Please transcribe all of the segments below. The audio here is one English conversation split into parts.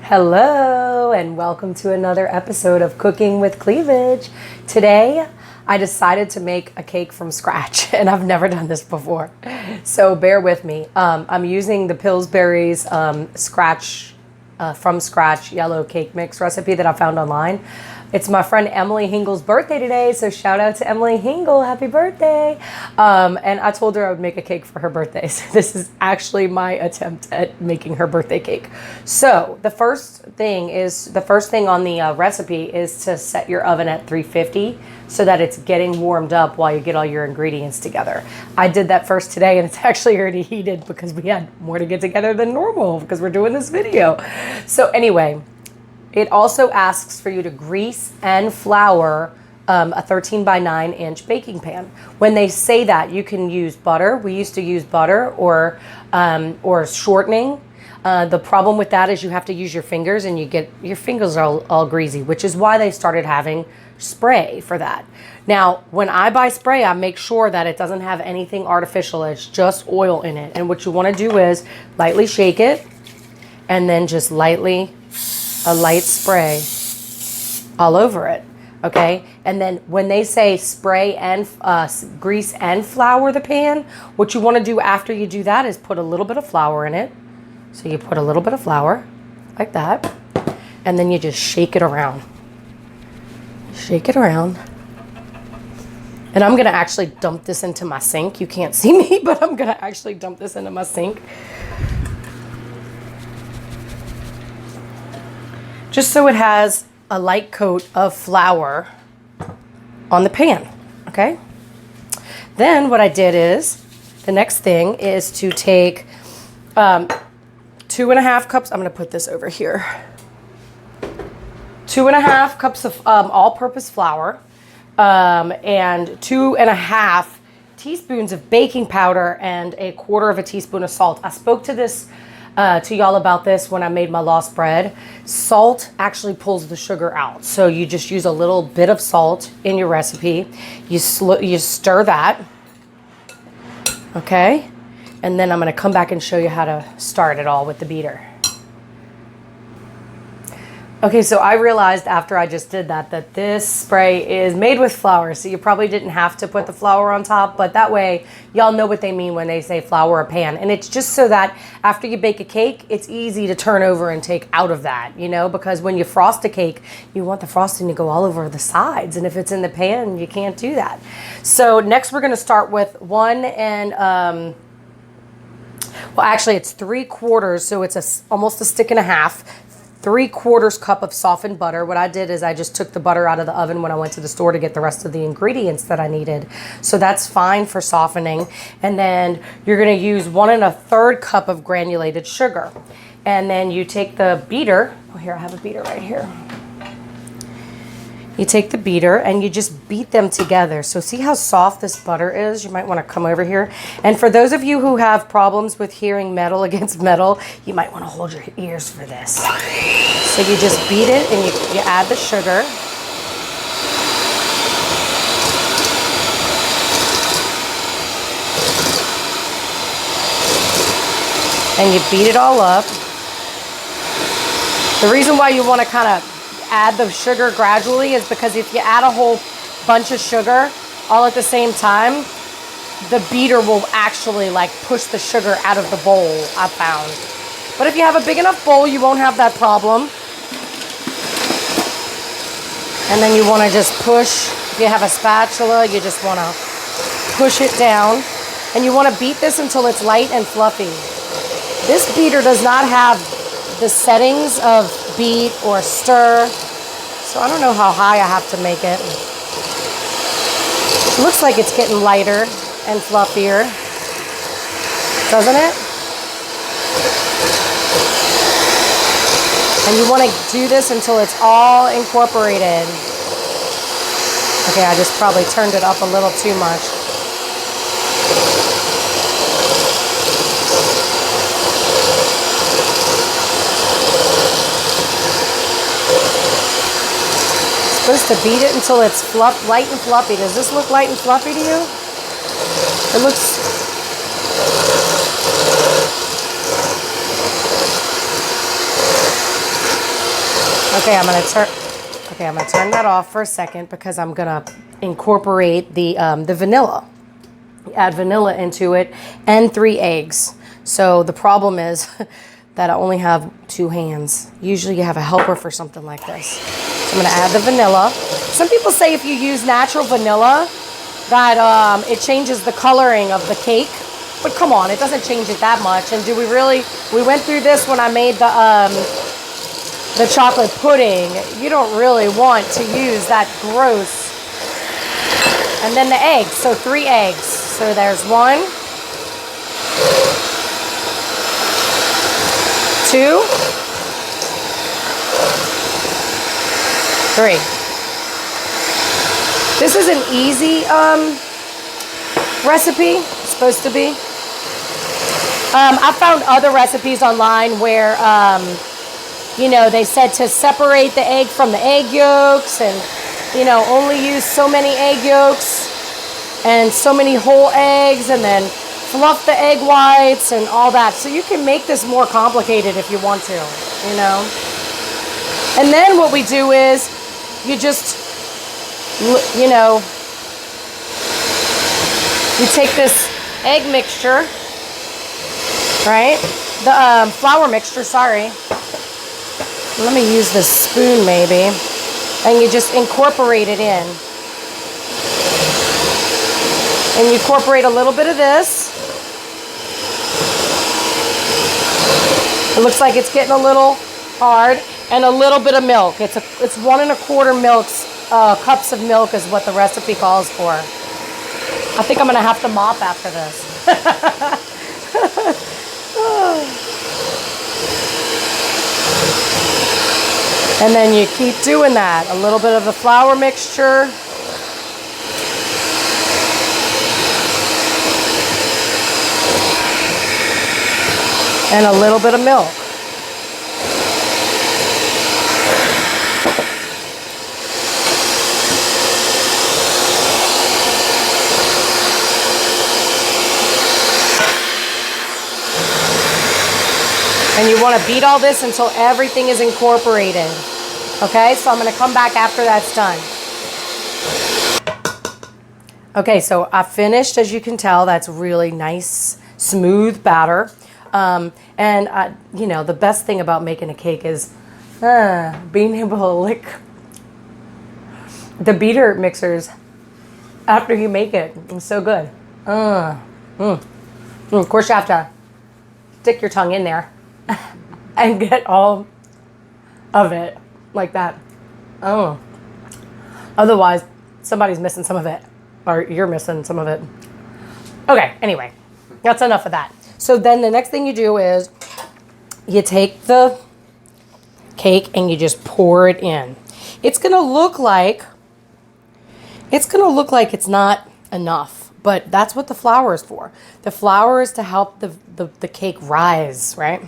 Hello and welcome to another episode of Cooking with Cleavage. Today I decided to make a cake from scratch and I've never done this before, so bear with me. I'm using the Pillsbury's from scratch yellow cake mix recipe that I found online. It's my friend Emily Hingle's birthday today, so shout out to Emily Hingle, happy birthday. And I told her I would make a cake for her birthday. So this is actually my attempt at making her birthday cake. So the first thing on the recipe is to set your oven at 350 so that it's getting warmed up while you get all your ingredients together. I did that first today and it's actually already heated because we had more to get together than normal because we're doing this video. So anyway, it also asks for you to grease and flour a 13 by 9 inch baking pan. When they say that, you can use butter. We used to use butter or shortening. The problem with that is you have to use your fingers and you get your fingers all greasy, which is why they started having spray for that. Now, when I buy spray, I make sure that it doesn't have anything artificial. It's just oil in it. And what you want to do is lightly shake it and then just a light spray all over it, okay? And then when they say spray and grease and flour the pan, what you want to do after you do that is put a little bit of flour in it. So you put a little bit of flour like that, and then you just shake it around. Shake it around. And I'm gonna actually dump this into my sink. You can't see me, but I'm gonna actually dump this into my sink. Just so it has a light coat of flour on the pan, okay? Then what I did is, the next thing is to take 2.5 cups, I'm gonna put this over here. 2.5 cups of all-purpose flour and 2.5 teaspoons of baking powder and 1/4 teaspoon of salt. I spoke to y'all about this when I made my lost bread. Salt actually pulls the sugar out. So you just use a little bit of salt in your recipe. You stir that, okay? And then I'm gonna come back and show you how to start it all with the beater. Okay, so I realized after I just did that this spray is made with flour, so you probably didn't have to put the flour on top, but that way y'all know what they mean when they say flour a pan. And it's just so that after you bake a cake, it's easy to turn over and take out of that, you know, because when you frost a cake, you want the frosting to go all over the sides, and if it's in the pan, you can't do that. So next we're gonna start with well, actually it's 3/4, so it's almost a stick and a half. 3/4 cup of softened butter. What I did is I just took the butter out of the oven when I went to the store to get the rest of the ingredients that I needed. So that's fine for softening. And then you're gonna use 1 1/3 cup of granulated sugar. And then you take the beater. Oh, here, I have a beater right here. You take the beater and you just beat them together. So see how soft this butter is? You might want to come over here. And for those of you who have problems with hearing metal against metal, you might want to hold your ears for this. So you just beat it and you add the sugar. And you beat it all up. The reason why you want to kind of add the sugar gradually is because if you add a whole bunch of sugar all at the same time, the beater will actually like push the sugar out of the bowl, I found. But if you have a big enough bowl, you won't have that problem. And then you want to just push. If you have a spatula, you just want to push it down. And you want to beat this until it's light and fluffy. This beater does not have the settings of beat or stir, so I don't know how high I have to make it. It looks like it's getting lighter and fluffier, doesn't it? And you want to do this until it's all incorporated. Okay, I just probably turned it up a little too much. Supposed to beat it until it's light and fluffy. Does this look light and fluffy to you? It looks... Okay, I'm gonna turn that off for a second because I'm gonna incorporate the vanilla. Add vanilla into it and 3 eggs. So the problem is that I only have 2 hands. Usually you have a helper for something like this. So I'm gonna add the vanilla. Some people say if you use natural vanilla that it changes the coloring of the cake. But come on, it doesn't change it that much. And do we really, we went through this when I made the chocolate pudding. You don't really want to use that gross. And then the eggs, so 3 eggs. So there's 1, 2, 3. This is an easy recipe, it's supposed to be. I found other recipes online where, you know, they said to separate the egg from the egg yolks and, you know, only use so many egg yolks and so many whole eggs and then fluff the egg whites and all that. So you can make this more complicated if you want to, you know. And then what we do is you just, you know, you take this egg mixture, right? The flour mixture, sorry. Let me use this spoon maybe. And you just incorporate it in. And you incorporate a little bit of this. It looks like it's getting a little hard. And a little bit of milk. It's 1 1/4 cups of milk is what the recipe calls for. I think I'm gonna have to mop after this. And then you keep doing that. A little bit of the flour mixture. And a little bit of milk. And you want to beat all this until everything is incorporated. Okay, so I'm going to come back after that's done. Okay, so I finished, as you can tell. That's really nice, smooth batter. And you know, the best thing about making a cake is being able to lick the beater mixers after you make it. It's so good. Of course, you have to stick your tongue in there and get all of it like that. Oh. Otherwise, somebody's missing some of it, or you're missing some of it. Okay, anyway, that's enough of that. So then the next thing you do is you take the cake and you just pour it in. It's gonna look like it's not enough, but that's what the flour is for. The flour is to help the cake rise, right?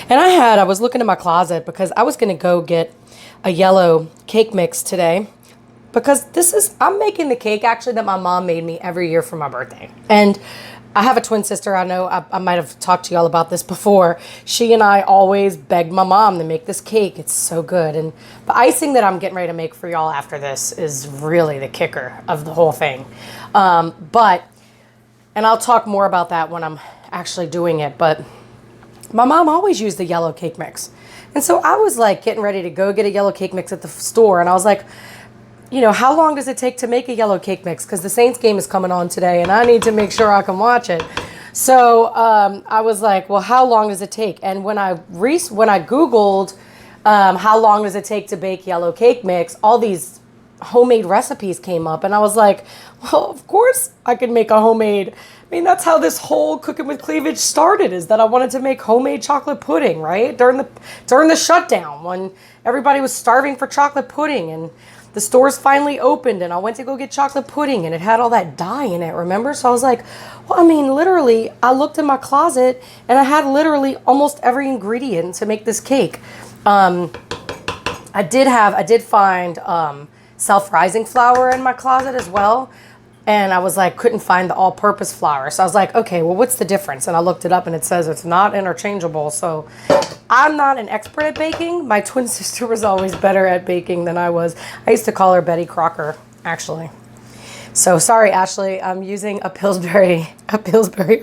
And I was looking in my closet because I was gonna go get a yellow cake mix today, because I'm making the cake actually that my mom made me every year for my birthday. And I have a twin sister. I know I might have talked to y'all about this before. She and I always begged my mom to make this cake. It's so good. And the icing that I'm getting ready to make for y'all after this is really the kicker of the whole thing. And I'll talk more about that when I'm actually doing it. But my mom always used the yellow cake mix. And so I was like getting ready to go get a yellow cake mix at the store. And I was like, you know, how long does it take to make a yellow cake mix? Because the Saints game is coming on today and I need to make sure I can watch it. So I was like, well, how long does it take? And when I Googled how long does it take to bake yellow cake mix, all these homemade recipes came up. And I was like, well, of course I can make a homemade. I mean, that's how this whole Cooking with Cleavage started, is that I wanted to make homemade chocolate pudding, right? During the shutdown when everybody was starving for chocolate pudding, and the stores finally opened and I went to go get chocolate pudding and it had all that dye in it, remember? So I was like, well, I mean, literally, I looked in my closet and I had literally almost every ingredient to make this cake. I did find self-rising flour in my closet as well. And I was like, couldn't find the all-purpose flour. So I was like, okay, well, what's the difference? And I looked it up and it says it's not interchangeable. So I'm not an expert at baking. My twin sister was always better at baking than I was. I used to call her Betty Crocker, actually. So sorry, Ashley, I'm using a Pillsbury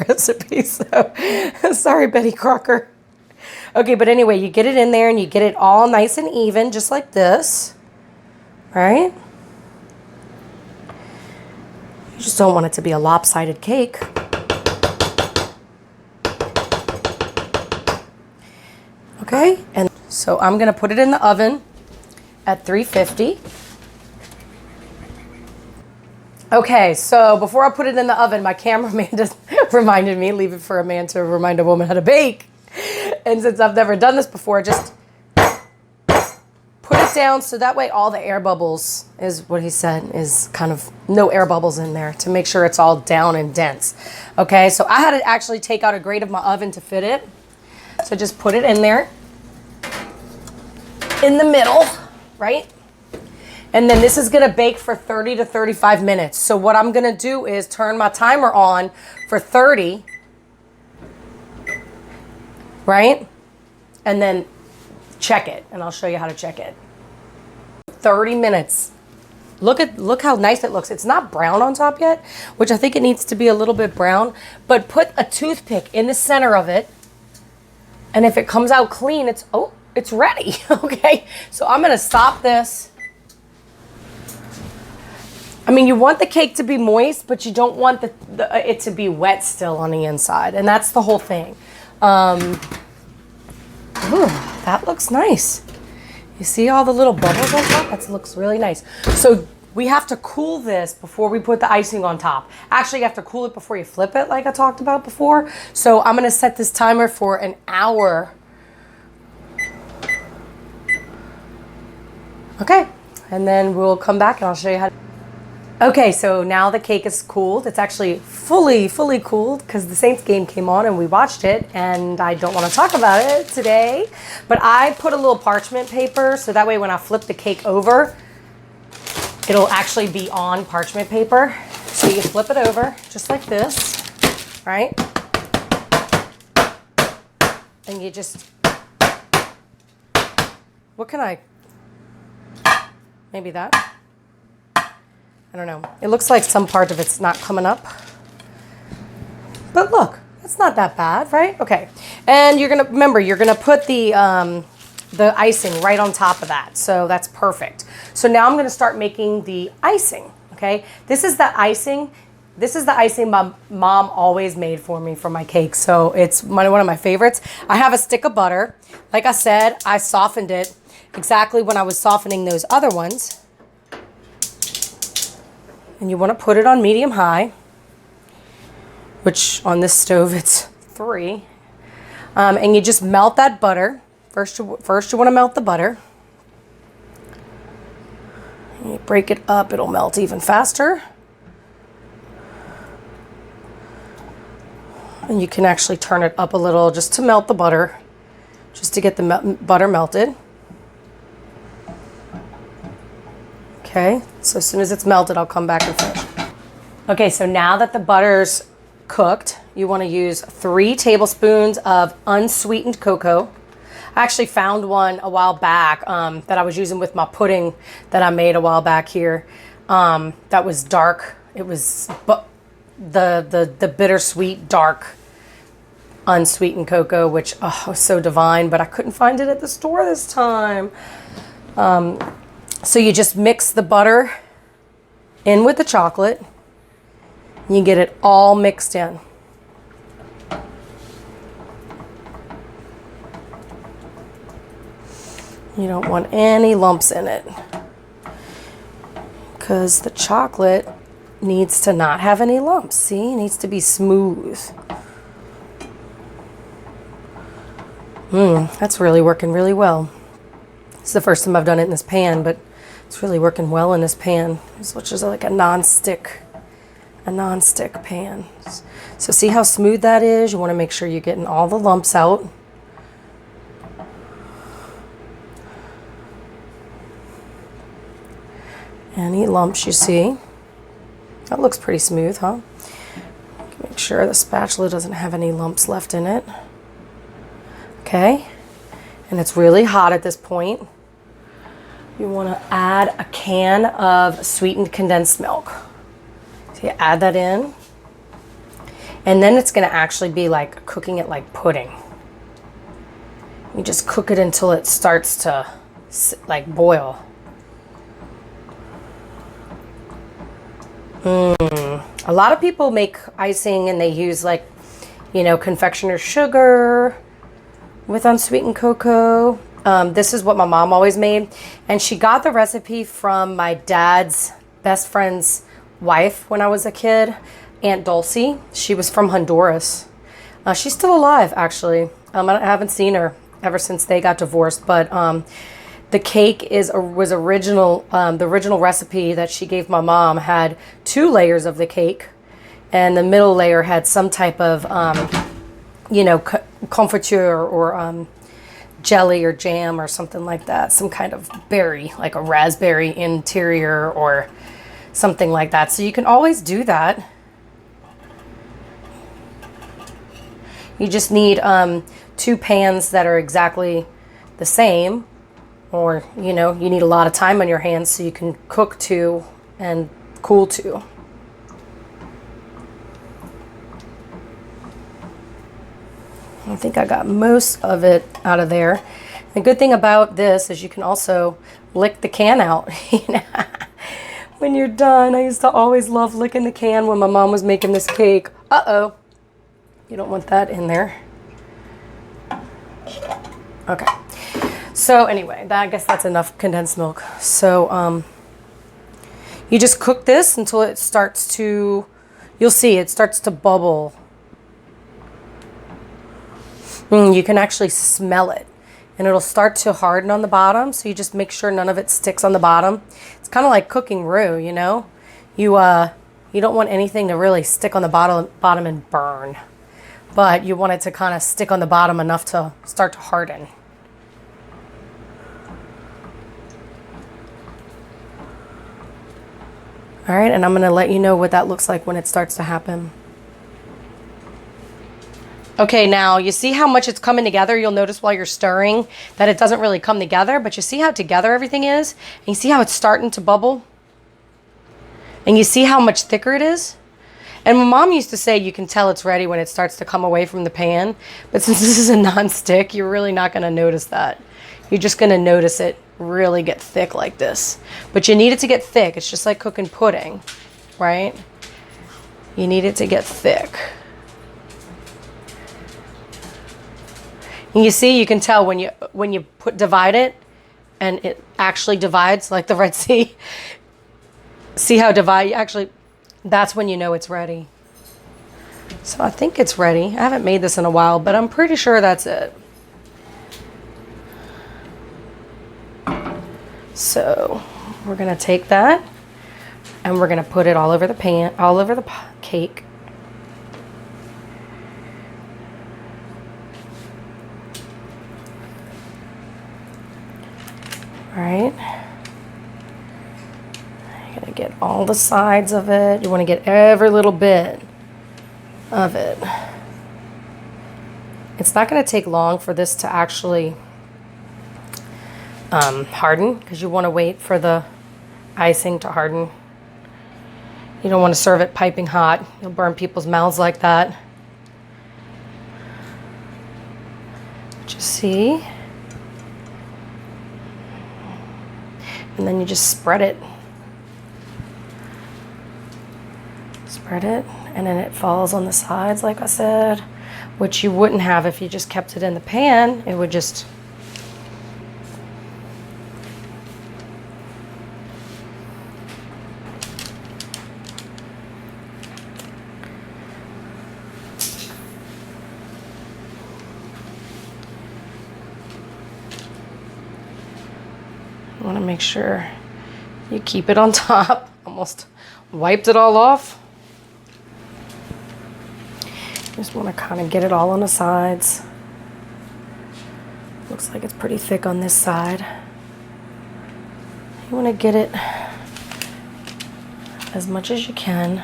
recipe. So sorry, Betty Crocker. Okay, but anyway, you get it in there and you get it all nice and even, just like this, right? You just don't want it to be a lopsided cake. Okay, and so I'm gonna put it in the oven at 350. Okay, so before I put it in the oven, my cameraman just reminded me, leave it for a man to remind a woman how to bake. And since I've never done this before, just put it down so that way all the air bubbles, is what he said, is kind of no air bubbles in there to make sure it's all down and dense. Okay, so I had to actually take out a grate of my oven to fit it. So just put it in there, in the middle, right? And then this is gonna bake for 30 to 35 minutes. So what I'm gonna do is turn my timer on for 30, right? And then check it, and I'll show you how to check it. 30 minutes. Look how nice it looks. It's not brown on top yet, which I think it needs to be a little bit brown, but put a toothpick in the center of it, and if it comes out clean, it's ready, okay? So I'm gonna stop this. I mean, you want the cake to be moist, but you don't want it to be wet still on the inside, and that's the whole thing. Ooh, that looks nice. You see all the little bubbles on top? That looks really nice. So we have to cool this before we put the icing on top. Actually, you have to cool it before you flip it, like I talked about before. So I'm gonna set this timer for an hour. Okay, and then we'll come back and I'll show you how to. Okay, so now the cake is cooled. It's actually fully cooled because the Saints game came on and we watched it, and I don't want to talk about it today. But I put a little parchment paper so that way when I flip the cake over, it'll actually be on parchment paper. So you flip it over just like this, right? And you just, what can I, maybe that? I don't know. It looks like some part of it's not coming up. But look, it's not that bad, right? Okay. And you're gonna put the icing right on top of that. So that's perfect. So now I'm gonna start making the icing, okay? This is the icing my mom always made for me for my cake. So it's one of my favorites. I have a stick of butter. Like I said, I softened it exactly when I was softening those other ones. And you want to put it on medium high, which on this stove it's 3. And you just melt that butter. First you want to melt the butter. And you break it up, it'll melt even faster. And you can actually turn it up a little just to melt the butter, just to get the butter melted. Okay, so as soon as it's melted, I'll come back and finish. Okay, so now that the butter's cooked, you want to use 3 tablespoons of unsweetened cocoa. I actually found one a while back that I was using with my pudding that I made a while back here. That was dark. It was the bittersweet, dark, unsweetened cocoa, which was so divine, but I couldn't find it at the store this time. So you just mix the butter in with the chocolate. You get it all mixed in. You don't want any lumps in it because the chocolate needs to not have any lumps. See, it needs to be smooth. That's really working really well. It's the first time I've done it in this pan, but it's really working well in this pan, which is like a non-stick pan. So see how smooth that is? You want to make sure you're getting all the lumps out. Any lumps you see, That looks pretty smooth, huh? Make sure the spatula doesn't have any lumps left in it. Okay, and it's really hot at this point. You want to add a can of sweetened condensed milk. So you add that in, and then it's going to actually be like cooking it like pudding. You just cook it until it starts to like boil. A lot of people make icing and they use like, you know, confectioner's sugar with unsweetened cocoa. This is what my mom always made. And she got the recipe from my dad's best friend's wife when I was a kid, Aunt Dulcie. She was from Honduras. She's still alive, actually. I haven't seen her ever since they got divorced, but the cake was original. The original recipe that she gave my mom had 2 layers of the cake, and the middle layer had some type of, you know, confiture or jelly or jam or something like that. Some kind of berry, like a raspberry interior or something like that. So you can always do that. You just need 2 pans that are exactly the same, or, you know, you need a lot of time on your hands so you can cook 2 and cool 2. I think I got most of it out of there. The good thing about this is you can also lick the can out when you're done. I used to always love licking the can when my mom was making this cake. Uh-oh. You don't want that in there. Okay. So anyway, I guess that's enough condensed milk. So you just cook this until it starts to, you'll see it starts to bubble. You can actually smell it, and it'll start to harden on the bottom. So you just make sure none of it sticks on the bottom. It's kind of like cooking roux, you know. You don't want anything to really stick on the bottom and burn, but you want it to kind of stick on the bottom enough to start to harden. All right, and I'm going to let you know what that looks like when it starts to happen. Okay, now you see how much it's coming together? You'll notice while you're stirring that it doesn't really come together, but you see how together everything is? And you see how it's starting to bubble? And you see how much thicker it is? And my mom used to say you can tell it's ready when it starts to come away from the pan. But since this is a non-stick, you're really not going to notice that. You're just going to notice it really get thick like this. But you need it to get thick. It's just like cooking pudding, right? You need it to get thick. And you see, you can tell when you divide it, and it actually divides like the Red Sea. See how actually, that's when you know it's ready. So I think it's ready. I haven't made this in a while, but I'm pretty sure that's it. So we're gonna take that and we're gonna put it all over the pan, all over the cake. All right, you're gonna get all the sides of it. You want to get every little bit of it. It's not going to take long for this to actually harden, because you want to wait for the icing to harden. You don't want to serve it piping hot. You'll burn people's mouths like that. Just see. And then you just spread it. Spread it, and then it falls on the sides, like I said, which you wouldn't have if you just kept it in the pan. It would just... You want to make sure you keep it on top. Almost wiped it all off. Just want to kind of get it all on the sides. Looks like it's pretty thick on this side. You want to get it as much as you can.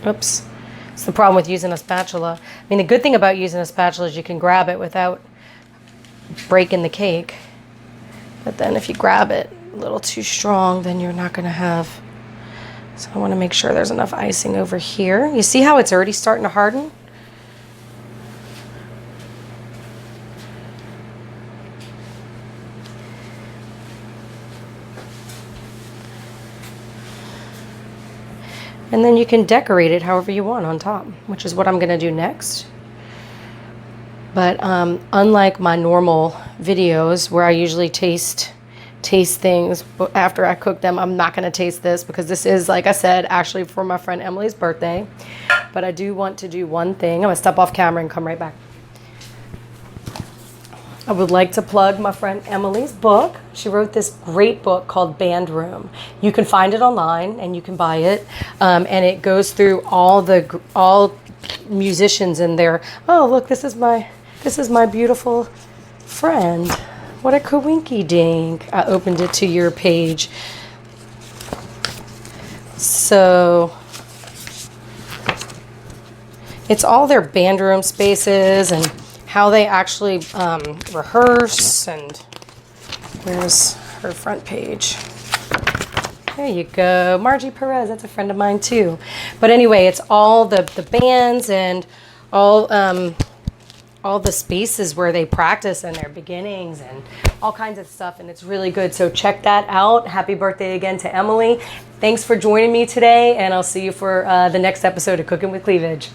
Oops. It's the problem with using a spatula. I mean, the good thing about using a spatula is you can grab it without breaking the cake. But then if you grab it a little too strong, then you're not going to have... So I want to make sure there's enough icing over here. You see how it's already starting to harden? And then you can decorate it however you want on top, which is what I'm going to do next. But unlike my normal videos where I usually taste things after I cook them, I'm not going to taste this because this is, like I said, actually for my friend Emily's birthday. But I do want to do one thing. I'm going to step off camera and come right back. I would like to plug my friend Emily's book. She wrote this great book called Band Room. You can find it online and you can buy it. And it goes through all musicians in there. Oh, look, this is my beautiful friend. What a coinky dink. I opened it to your page. So it's all their band room spaces and how they actually rehearse, and where's her front page? There you go. Margie Perez, that's a friend of mine too. But anyway, it's all the bands and all the spaces where they practice and their beginnings and all kinds of stuff, and it's really good. So check that out. Happy birthday again to Emily. Thanks for joining me today, and I'll see you for the next episode of Cooking with Cleavage.